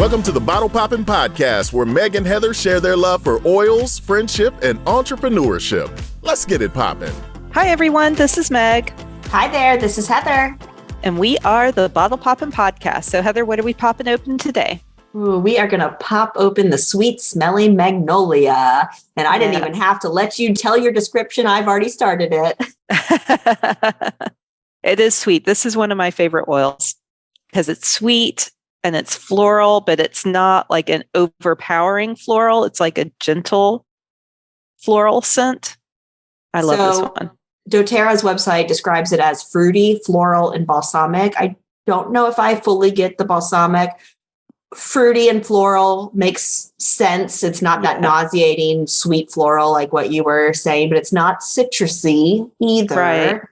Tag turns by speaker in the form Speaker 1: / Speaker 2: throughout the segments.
Speaker 1: Welcome to the Bottle Poppin' Podcast, where Meg and Heather share their love for oils, friendship, and entrepreneurship. Let's get it poppin'.
Speaker 2: Hi, everyone. This is Meg.
Speaker 3: Hi there. This is Heather.
Speaker 2: And we are the Bottle Poppin' Podcast. So, Heather, what are we popping open today?
Speaker 3: Ooh, we are going to pop open the sweet smelling Magnolia. And I didn't even have to let you tell your description. I've already started it.
Speaker 2: It is sweet. This is one of my favorite oils because it's sweet and it's floral, but it's not like an overpowering floral. It's like a gentle floral scent. I love this one.
Speaker 3: doTERRA's website describes it as fruity, floral, and balsamic. I don't know if I fully get the balsamic. Fruity and floral makes sense. It's not that nauseating sweet floral like what you were saying, but it's not citrusy either.
Speaker 2: Right.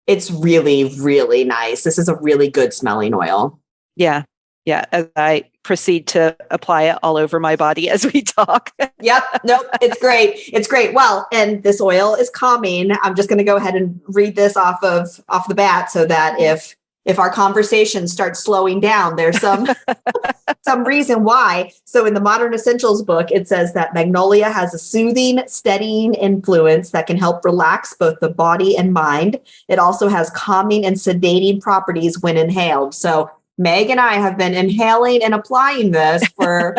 Speaker 3: It's really, really nice. This is a really good smelling oil.
Speaker 2: Yeah. As I proceed to apply it all over my body as we talk.
Speaker 3: Yep. Nope. It's great. It's great. Well, and this oil is calming. I'm just going to go ahead and read this off the bat so that if our conversation starts slowing down, there's some reason why. So in the Modern Essentials book, it says that Magnolia has a soothing, steadying influence that can help relax both the body and mind. It also has calming and sedating properties when inhaled. So Meg and I have been inhaling and applying this for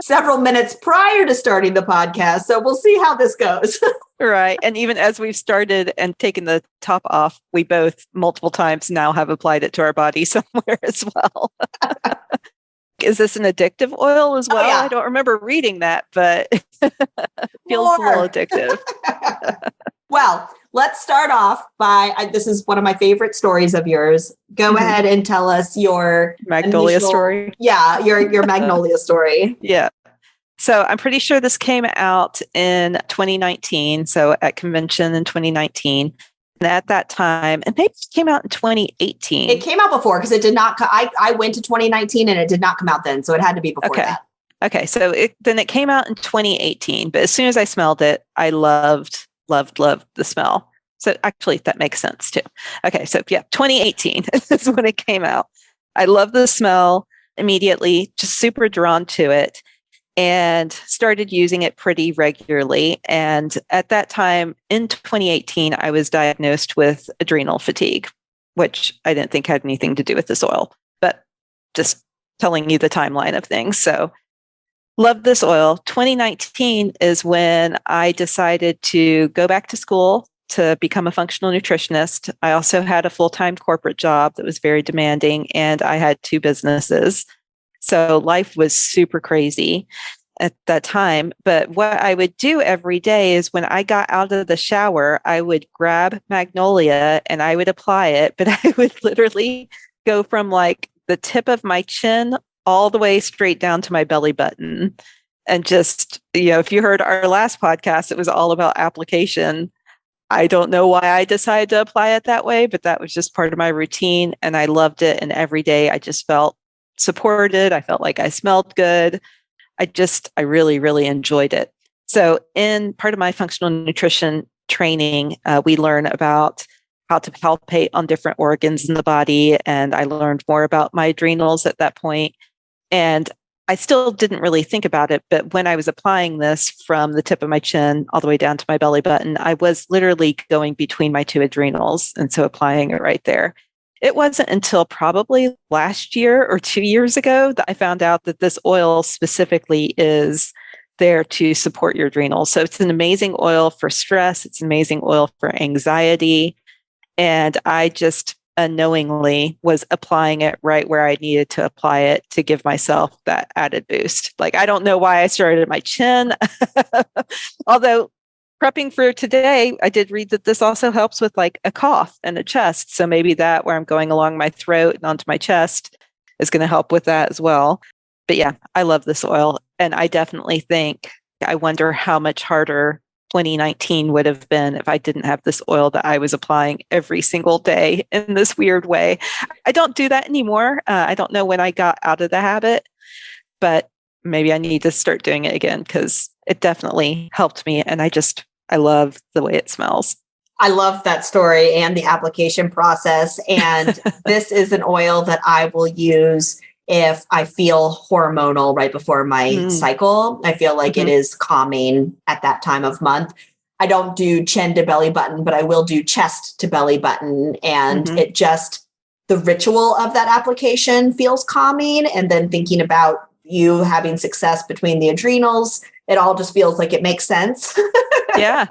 Speaker 3: several minutes prior to starting the podcast. So we'll see how this goes.
Speaker 2: Right. And even as we've started and taken the top off, we both multiple times now have applied it to our body somewhere as well. Is this an addictive oil as well?
Speaker 3: Oh, yeah.
Speaker 2: I don't remember reading that, but feels a little addictive.
Speaker 3: Well, let's start off by, this is one of my favorite stories of yours. Go ahead and tell us your
Speaker 2: Magnolia story.
Speaker 3: Yeah, your Magnolia story.
Speaker 2: Yeah. So I'm pretty sure this came out in 2019. So at convention in 2019. And at that time, and maybe it came out in 2018.
Speaker 3: It came out before because it did not, I went to 2019 and it did not come out then. So it had to be before that.
Speaker 2: Okay. So then it came out in 2018. But as soon as I smelled it, I loved the smell. So actually that makes sense too. Okay. So yeah, 2018 is when it came out. I love the smell immediately, just super drawn to it, and started using it pretty regularly. And at that time in 2018, I was diagnosed with adrenal fatigue, which I didn't think had anything to do with this oil, but just telling you the timeline of things. So love this oil. 2019 is when I decided to go back to school to become a functional nutritionist. I also had a full-time corporate job that was very demanding, and I had 2 businesses. So life was super crazy at that time. But what I would do every day is when I got out of the shower, I would grab Magnolia and I would apply it, but I would literally go from like the tip of my chin all the way straight down to my belly button. And just, if you heard our last podcast, it was all about application. I don't know why I decided to apply it that way, but that was just part of my routine. And I loved it. And every day I just felt supported. I felt like I smelled good. I really, really enjoyed it. So in part of my functional nutrition training, we learn about how to palpate on different organs in the body. And I learned more about my adrenals at that point. And I still didn't really think about it, but when I was applying this from the tip of my chin all the way down to my belly button, I was literally going between my 2 adrenals. And so applying it right there. It wasn't until probably last year or 2 years ago that I found out that this oil specifically is there to support your adrenals. So it's an amazing oil for stress. It's an amazing oil for anxiety. And I just unknowingly was applying it right where I needed to apply it to give myself that added boost. Like, I don't know why I started at my chin. Although prepping for today, I did read that this also helps with like a cough and a chest. So maybe that where I'm going along my throat and onto my chest is going to help with that as well. But yeah, I love this oil. And I definitely think, I wonder how much harder 2019 would have been if I didn't have this oil that I was applying every single day in this weird way. I don't do that anymore. I don't know when I got out of the habit, but maybe I need to start doing it again because it definitely helped me. And I love the way it smells.
Speaker 3: I love that story and the application process. And this is an oil that I will use if I feel hormonal right before my cycle. I feel like it is calming at that time of month. I don't do chin to belly button, but I will do chest to belly button. And it just, the ritual of that application feels calming. And then thinking about you having success between the adrenals, it all just feels like it makes sense.
Speaker 2: Yeah.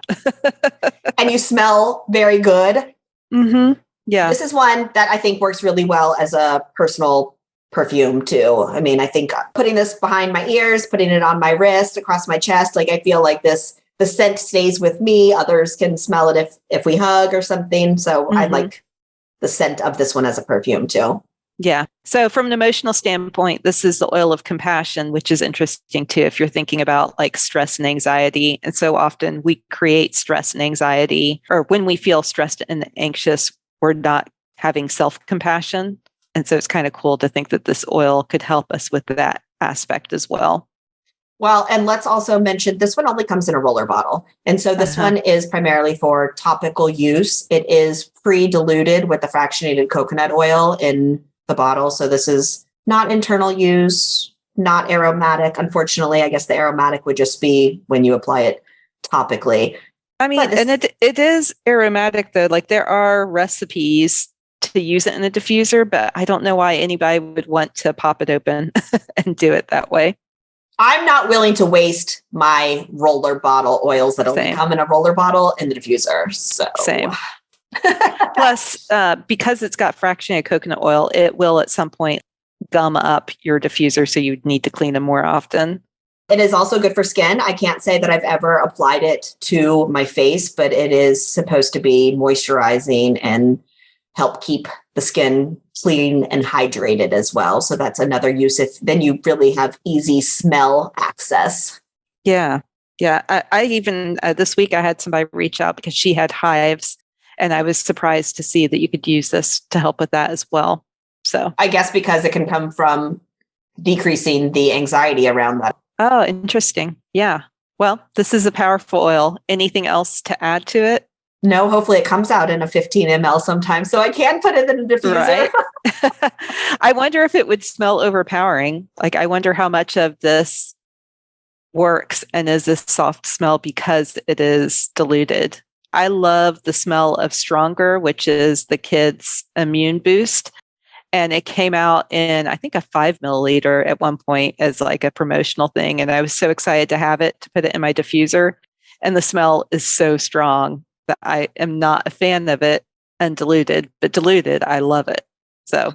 Speaker 3: And you smell very good.
Speaker 2: Yeah.
Speaker 3: This is one that I think works really well as a personal perfume too. I mean, I think putting this behind my ears, putting it on my wrist, across my chest, like I feel like the scent stays with me. Others can smell it if we hug or something. So I like the scent of this one as a perfume too.
Speaker 2: Yeah. So from an emotional standpoint, this is the oil of compassion, which is interesting too, if you're thinking about like stress and anxiety. And so often we create stress and anxiety, or when we feel stressed and anxious, we're not having self-compassion. And so it's kind of cool to think that this oil could help us with that aspect as well.
Speaker 3: Well, and let's also mention this one only comes in a roller bottle. And so this one is primarily for topical use. It is pre-diluted with the fractionated coconut oil in the bottle. So this is not internal use, not aromatic. Unfortunately, I guess the aromatic would just be when you apply it topically.
Speaker 2: I mean, and it is aromatic though. Like there are recipes to use it in a diffuser, but I don't know why anybody would want to pop it open and do it that way.
Speaker 3: I'm not willing to waste my roller bottle oils that only come in a roller bottle in the diffuser. So
Speaker 2: same. Plus, because it's got fractionated coconut oil, it will at some point gum up your diffuser, so you'd need to clean them more often.
Speaker 3: It is also good for skin. I can't say that I've ever applied it to my face, but it is supposed to be moisturizing and help keep the skin clean and hydrated as well. So that's another use. If then you really have easy smell access.
Speaker 2: Yeah. Yeah. I even this week I had somebody reach out because she had hives, and I was surprised to see that you could use this to help with that as well. So
Speaker 3: I guess because it can come from decreasing the anxiety around that.
Speaker 2: Oh, interesting. Yeah. Well, this is a powerful oil. Anything else to add to it?
Speaker 3: No, hopefully it comes out in a 15 ml sometime so I can put it in a diffuser.
Speaker 2: Right. I wonder if it would smell overpowering. Like, I wonder how much of this works and is this soft smell because it is diluted. I love the smell of Stronger, which is the kids' immune boost. And it came out in, I think, a 5 milliliter at one point as like a promotional thing. And I was so excited to have it, to put it in my diffuser. And the smell is so strong that I am not a fan of it undiluted, but diluted, I love it. So,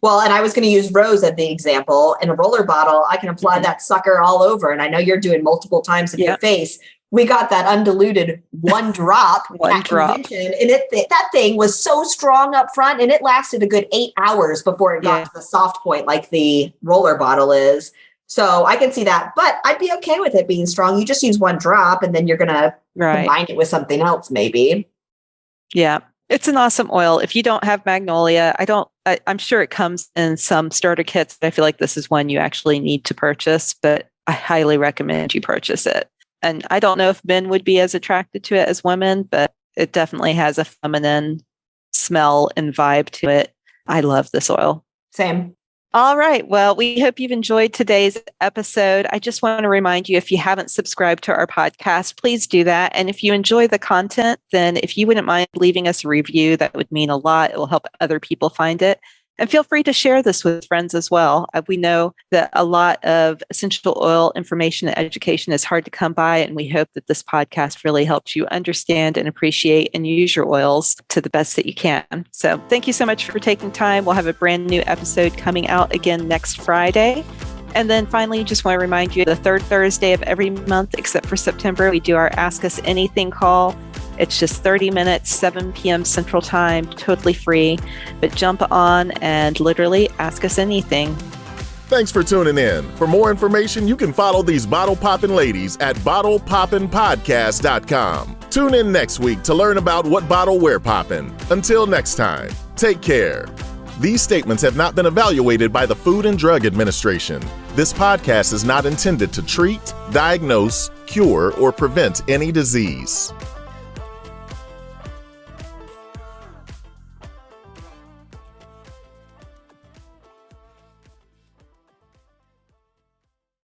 Speaker 3: well, and I was going to use Rose as the example. In a roller bottle, I can apply that sucker all over. And I know you're doing multiple times in your face. We got that undiluted one drop convention, and that thing was so strong up front, and it lasted a good 8 hours before it got to the soft point like the roller bottle is. So I can see that, but I'd be okay with it being strong. You just use one drop, and then you're going to combine it with something else, maybe.
Speaker 2: Yeah, it's an awesome oil. If you don't have Magnolia, I'm sure it comes in some starter kits. I feel like this is one you actually need to purchase, but I highly recommend you purchase it. And I don't know if men would be as attracted to it as women, but it definitely has a feminine smell and vibe to it. I love this oil.
Speaker 3: Same.
Speaker 2: All right. Well, we hope you've enjoyed today's episode. I just want to remind you, if you haven't subscribed to our podcast, please do that. And if you enjoy the content, then if you wouldn't mind leaving us a review, that would mean a lot. It will help other people find it. And feel free to share this with friends as well. We know that a lot of essential oil information and education is hard to come by, and we hope that this podcast really helps you understand and appreciate and use your oils to the best that you can. So thank you so much for taking time. We'll have a brand new episode coming out again next Friday. And then finally, just want to remind you, the third Thursday of every month, except for September, we do our Ask Us Anything call. It's just 30 minutes, 7 p.m. Central Time, totally free. But jump on and literally ask us anything.
Speaker 1: Thanks for tuning in. For more information, you can follow these bottle poppin' ladies at bottlepoppinpodcast.com. Tune in next week to learn about what bottle we're poppin'. Until next time, take care. These statements have not been evaluated by the Food and Drug Administration. This podcast is not intended to treat, diagnose, cure, or prevent any disease.